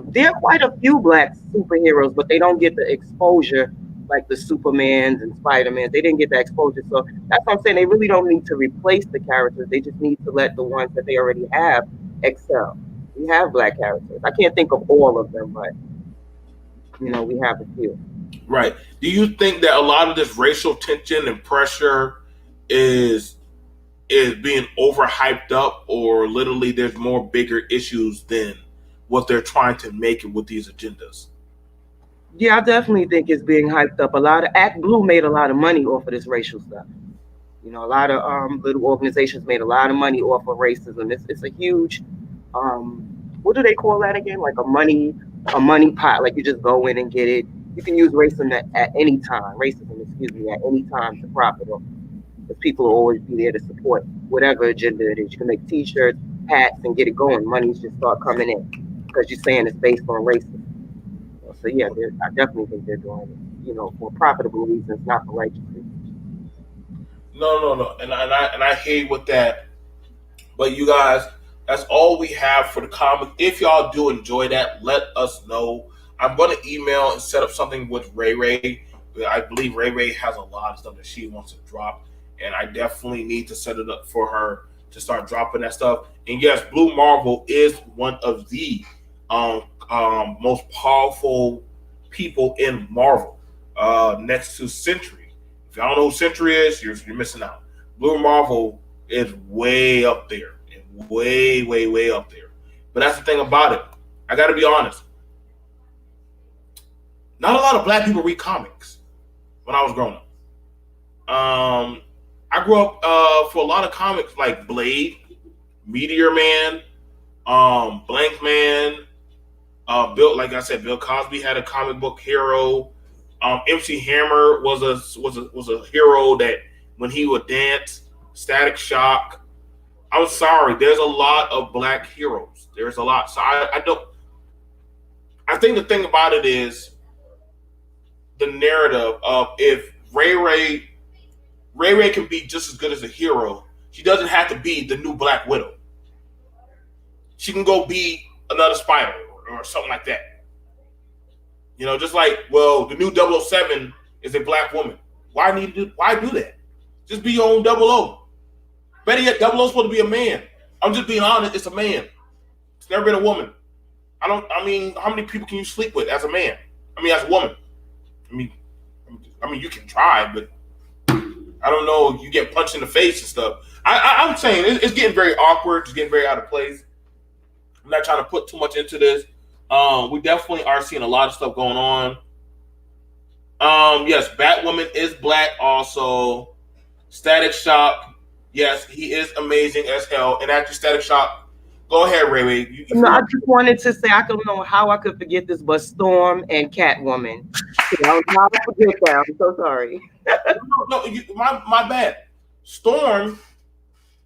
There are quite a few Black superheroes, but they don't get the exposure like the Supermans and Spider-Mans. They didn't get that exposure. So that's what I'm saying. They really don't need to replace the characters. They just need to let the ones that they already have excel. We have Black characters. I can't think of all of them, but you know, we have a few. Right. Do you think that a lot of this racial tension and pressure is being overhyped up, or literally there's more bigger issues than what they're trying to make it with these agendas? Yeah, I definitely think it's being hyped up. A lot of Act Blue made a lot of money off of this racial stuff. You know, a lot of little organizations made a lot of money off of racism. It's a huge what do they call that again? Like a money pot. Like you just go in and get it. You can use racism at any time. Racism, excuse me, at any time to profit off. Because people will always be there to support whatever agenda it is. You can make T-shirts, hats, and get it going. Money's just start coming in because you're saying it's based on racism. So yeah, I definitely think they're doing it, you know, for profitable reasons, not for righteous reasons. No, and I hate with that. But you guys, that's all we have for the comic. If y'all do enjoy that, let us know. I'm going to email and set up something with Ray Ray. I believe Ray Ray has a lot of stuff that she wants to drop, and I definitely need to set it up for her to start dropping that stuff. And yes, Blue Marvel is one of the most powerful people in Marvel, next to Sentry. If y'all don't know who Sentry is, you're missing out. Blue Marvel is way up there, and way up there. But that's the thing about it. I got to be honest. Not a lot of black people read comics when I was growing up. I grew up for a lot of comics like Blade, Meteor Man, Blank Man. Bill, like I said, Bill Cosby had a comic book hero. MC Hammer was a hero that when he would dance. Static Shock. I'm sorry, there's a lot of black heroes. There's a lot. So I don't. I think the thing about it is the narrative of if Ray can be just as good as a hero. She doesn't have to be the new Black Widow. She can go be another Spider or something like that. Just like, well, the new 007 is a black woman. Why do that? Just be your own 00. Better yet, 00 is supposed to be a man. I'm just being honest, it's a man. It's never been a woman. How many people can you sleep with as a man? As a woman. You can try, but I don't know. You get punched in the face and stuff. I'm saying it's getting very awkward. It's getting very out of place. I'm not trying to put too much into this. We definitely are seeing a lot of stuff going on. Yes, Batwoman is black also. Static Shock, yes, he is amazing as hell. And after Static Shock, go ahead, Ray. No, I just wanted to say I don't know how I could forget this, but Storm and Catwoman. I forget that. I'm so sorry. My bad. Storm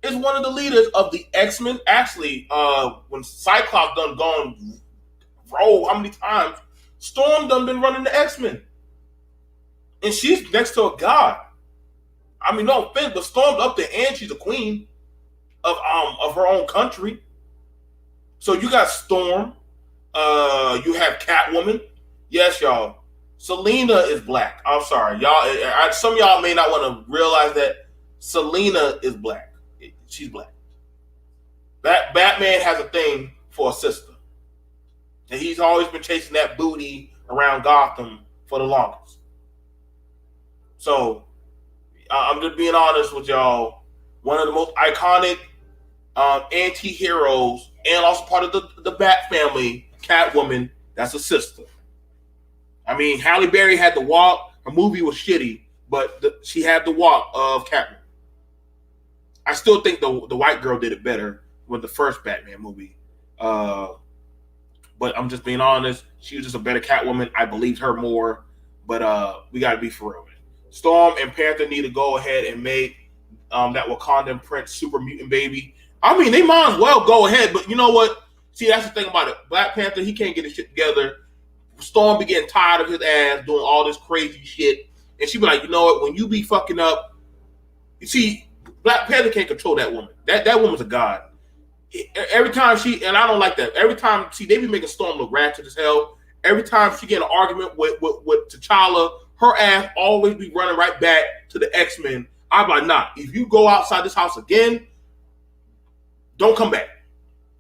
is one of the leaders of the X-Men. Actually, when Cyclops done gone rogue how many times, Storm done been running the X-Men. And she's next to a god. No offense, but Storm's up there and she's a queen of her own country. So you got Storm, you have Catwoman. Yes, y'all. Selena is black. I'm sorry, y'all. Some of y'all may not want to realize that Selena is black. She's black. Batman has a thing for a sister, and he's always been chasing that booty around Gotham for the longest. So I'm just being honest with y'all. One of the most iconic anti-heroes and also part of the Bat family, Catwoman, that's a sister. Halle Berry had the walk. Her movie was shitty, but she had the walk of Catwoman. I still think the white girl did it better with the first Batman movie. But I'm just being honest. She was just a better Catwoman. I believed her more. But we got to be for real. Storm and Panther need to go ahead and make that Wakandan Prince super mutant baby. They might as well go ahead. But you know what? See, that's the thing about it. Black Panther, he can't get his shit together. Storm be getting tired of his ass doing all this crazy shit. And she be like, you know what? When you be fucking up, you see, Black Panther can't control that woman. That woman's a god. Every time and I don't like that. Every time, they be making Storm look ratchet as hell. Every time she get in an argument with T'Challa, her ass always be running right back to the X-Men. I'm like, nah, if you go outside this house again, don't come back.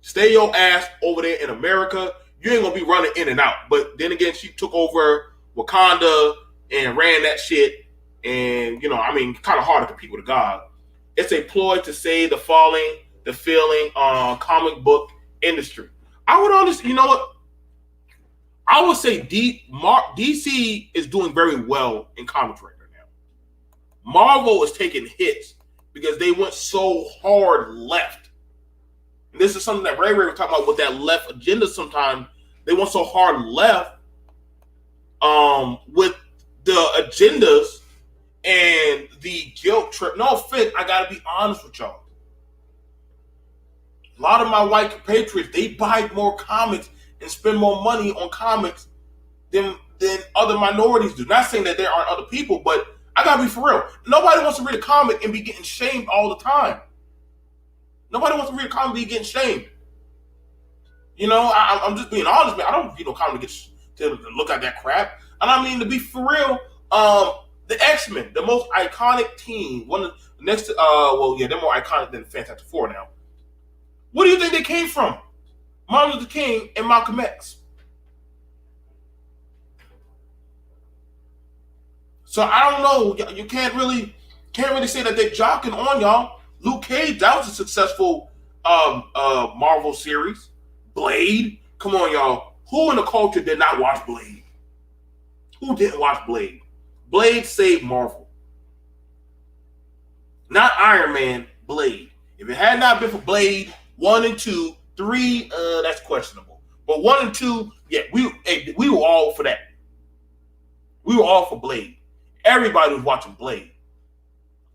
Stay your ass over there in America. You ain't gonna be running in and out. But then again, she took over Wakanda and ran that shit. And, kind of hard to compete with a god. It's a ploy to save the failing comic book industry. I would honestly, you know what? I would say DC is doing very well in comics right now. Marvel is taking hits because they went so hard left. And this is something that Ray was talking about with that left agenda sometimes. They went so hard left with the agendas and the guilt trip. No offense, I got to be honest with y'all. A lot of my white compatriots, they buy more comics and spend more money on comics than other minorities do. Not saying that there aren't other people, but I got to be for real. Nobody wants to read a comic and be getting shamed all the time. Nobody wants to read a comic and be getting shamed. I'm just being honest, man. I don't read no comic to look at that crap. And to be for real, the X-Men, the most iconic team, one of the next to, they're more iconic than Fantastic Four now. What do you think they came from? Martin Luther King and Malcolm X. So I don't know. You can't really say that they're jocking on y'all. Luke Cage, that was a successful Marvel series. Blade, come on, y'all. Who in the culture did not watch Blade? Who didn't watch Blade? Blade saved Marvel. Not Iron Man, Blade. If it had not been for Blade 1 and 2, 3, that's questionable. But 1 and 2, yeah, we were all for that. We were all for Blade. Everybody was watching Blade.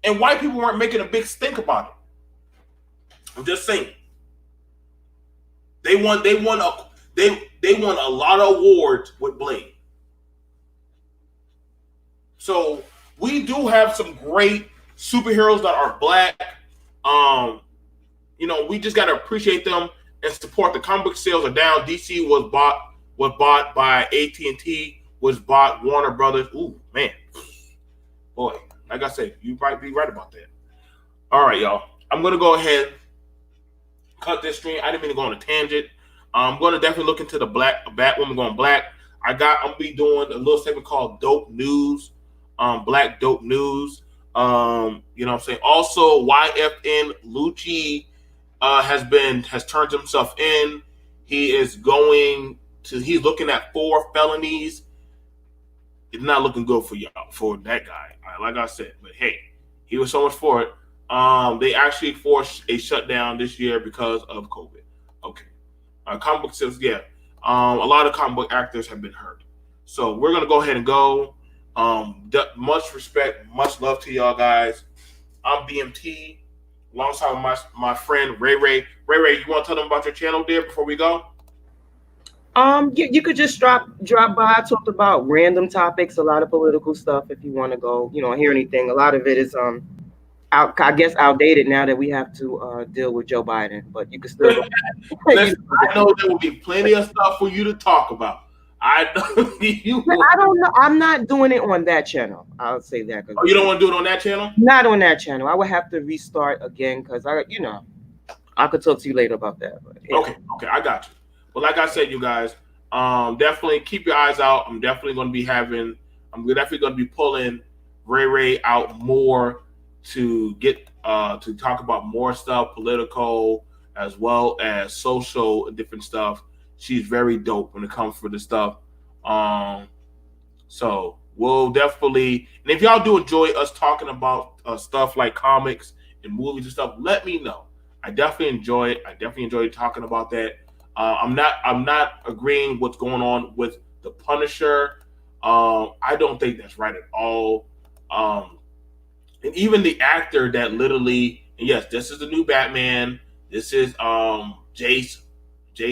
And white people weren't making a big stink about it. I'm just saying. They won a lot of awards with Blade. So we do have some great superheroes that are black. Um, we just gotta appreciate them and support. The comic book sales are down. DC was bought by AT&T, was bought Warner Brothers. Ooh, man. Boy, like I said, you might be right about that. All right, y'all. I'm gonna go ahead cut this stream. I didn't mean to go on a tangent. I'm gonna definitely look into the Batwoman going black. I'm gonna be doing a little segment called Dope News, Black Dope News. You know what I'm saying? Also, YFN Lucci has turned himself in. He's looking at 4 felonies. It's not looking good for y'all, for that guy. Like I said, but hey, he was so much for it. They actually forced a shutdown this year because of COVID. Okay. Comic book sales, yeah. A lot of comic book actors have been hurt. So we're gonna go ahead and go. Much respect, much love to y'all guys. I'm BMT, alongside my friend Ray Ray. Ray Ray, you want to tell them about your channel there before we go? You could just drop by. I talked about random topics, a lot of political stuff. If you want to go, hear anything. A lot of it is I guess outdated now that we have to deal with Joe Biden. But you can still go. Listen, I know there will be plenty of stuff for you to talk about. I know you. I don't know. I'm not doing it on that channel. I'll say that. Oh, you don't want to do it on that channel? Not on that channel. I would have to restart again because I could talk to you later about that. But, yeah. Okay, I got you. Well, like I said, you guys, definitely keep your eyes out. I'm definitely going to be pulling Ray Ray out more to get to talk about more stuff, political as well as social and different stuff. She's very dope when it comes for the stuff. So we'll definitely, and if y'all do enjoy us talking about stuff like comics and movies and stuff, let me know. I definitely enjoy it. I definitely enjoy talking about that. I'm not agreeing what's going on with the Punisher. I don't think that's right at all. And even the actor that literally, and yes, this is the new Batman. This is Jace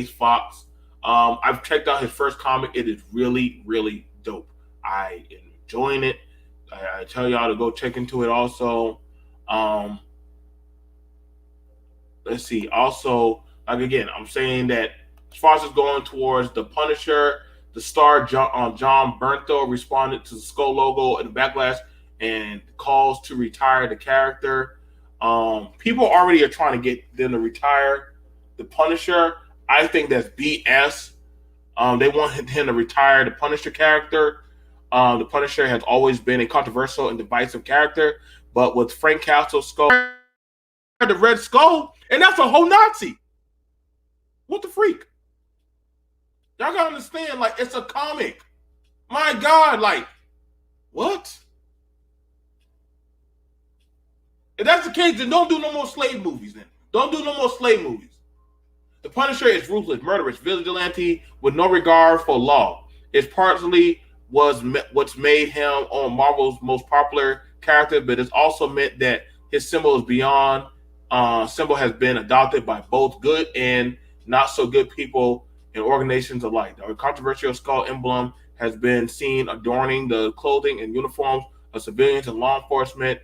Fox. I've checked out his first comic. It is really, really dope. I am enjoying it. I tell y'all to go check into it also. Let's see. Also, like again, I'm saying that as far as it's going towards the Punisher, the star John Bernthal responded to the Skull logo and the backlash and calls to retire the character. People already are trying to get them to retire the Punisher. I think that's BS. They want him to retire the Punisher character. The Punisher has always been a controversial and divisive character, but with Frank Castle's Skull, the Red Skull, and that's a whole Nazi. What the freak? Y'all gotta understand, like, it's a comic. My God, like, what? If that's the case, then don't do no more slave movies then. Don't do no more slave movies. The Punisher is ruthless, murderous, vigilante with no regard for law. It's partly what's made him on Marvel's most popular character, but it's also meant that his symbol is beyond. Symbol has been adopted by both good and not so good people and organizations alike. The controversial skull emblem has been seen adorning the clothing and uniforms of civilians and law enforcement.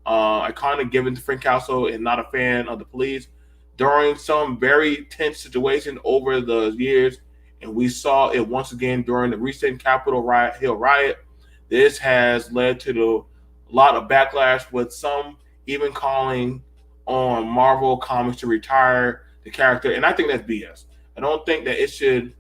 Iconic given to Frank Castle and not a fan of the police during some very tense situation over the years, and we saw it once again during the recent Capitol Hill riot. This has led to a lot of backlash, with some even calling on Marvel Comics to retire the character, and I think that's BS. I don't think that it should.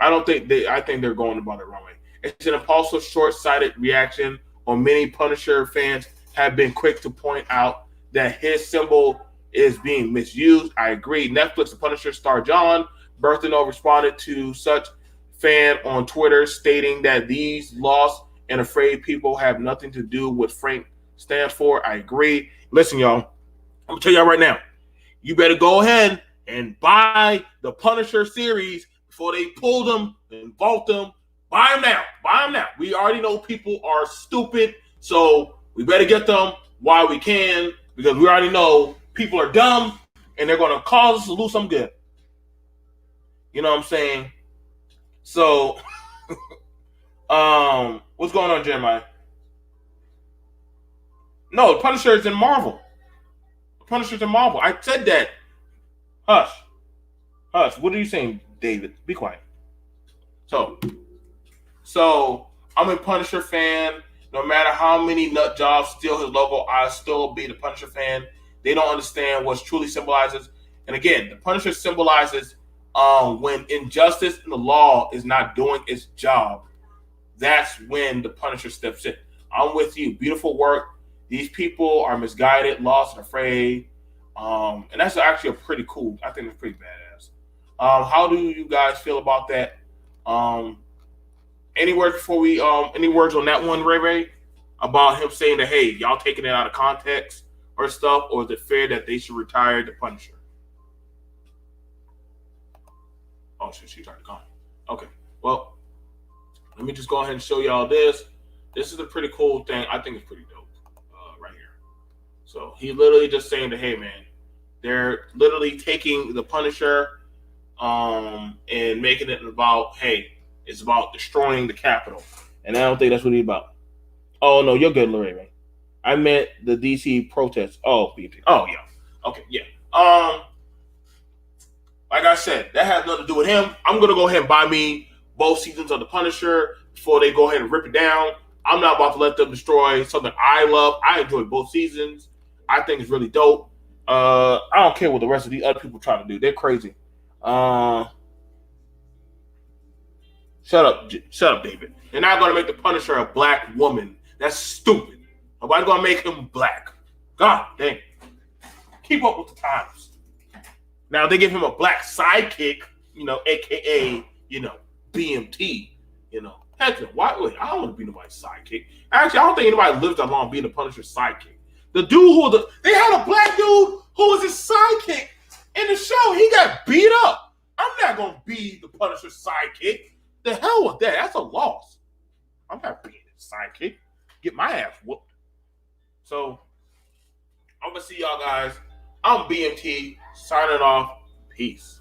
I think they're going about it wrong way. It's an impulsive, short-sighted reaction or many Punisher fans have been quick to point out that his symbol is being misused. I agree. Netflix, the Punisher star John Berthino responded to such fan on Twitter, stating that these lost and afraid people have nothing to do with Frank stands for. I agree. Listen, y'all, I'm gonna tell y'all right now, you better go ahead and buy the Punisher series before they pull them and vault them. Buy them now. Buy them now. We already know people are stupid, so we better get them while we can, because we already know people are dumb and they're going to cause us to lose some good. You know what I'm saying? So, what's going on, Jeremiah? No, the Punisher is in Marvel. The Punisher's in Marvel. I said that. Hush. Hush. What are you saying, David? Be quiet. So I'm a Punisher fan. No matter how many nut jobs steal his logo, I still be the Punisher fan. They don't understand what truly symbolizes. And again, the Punisher symbolizes when injustice in the law is not doing its job. That's when the Punisher steps in. I'm with you. Beautiful work. These people are misguided, lost, and afraid. And that's actually a pretty cool. I think it's pretty badass. How do you guys feel about that? Any words before we any words on that one, Ray Ray? About him saying that, hey, y'all taking it out of context or stuff, or is it fair that they should retire the Punisher? Oh shit, she tried to call. Okay. Well, let me just go ahead and show y'all this. This is a pretty cool thing. I think it's pretty dope. Right here. So he literally just saying that, hey man, they're literally taking the Punisher and making it about, hey, it's about destroying the Capitol. And I don't think that's what he's about. Oh, no, you're good, Lorraine. I meant the DC protests. Oh, BT. Oh, yeah. Okay, yeah. Like I said, that has nothing to do with him. I'm going to go ahead and buy me both seasons of The Punisher before they go ahead and rip it down. I'm not about to let them destroy something I love. I enjoyed both seasons. I think it's really dope. I don't care what the rest of these other people try to do. They're crazy. Shut up, David. They're not going to make the Punisher a black woman. That's stupid. Nobody's going to make him black. God dang. Keep up with the times. Now, they give him a black sidekick, a.k.a., BMT, Heck no. Why? Wait, I don't want to be nobody's sidekick. Actually, I don't think anybody lives that long being the Punisher's sidekick. The dude they had a black dude who was his sidekick in the show. He got beat up. I'm not going to be the Punisher's sidekick. The hell with that. That's a loss. I'm not being his sidekick. Get my ass whooped. So, I'm going to see y'all guys. I'm BMT signing off. Peace.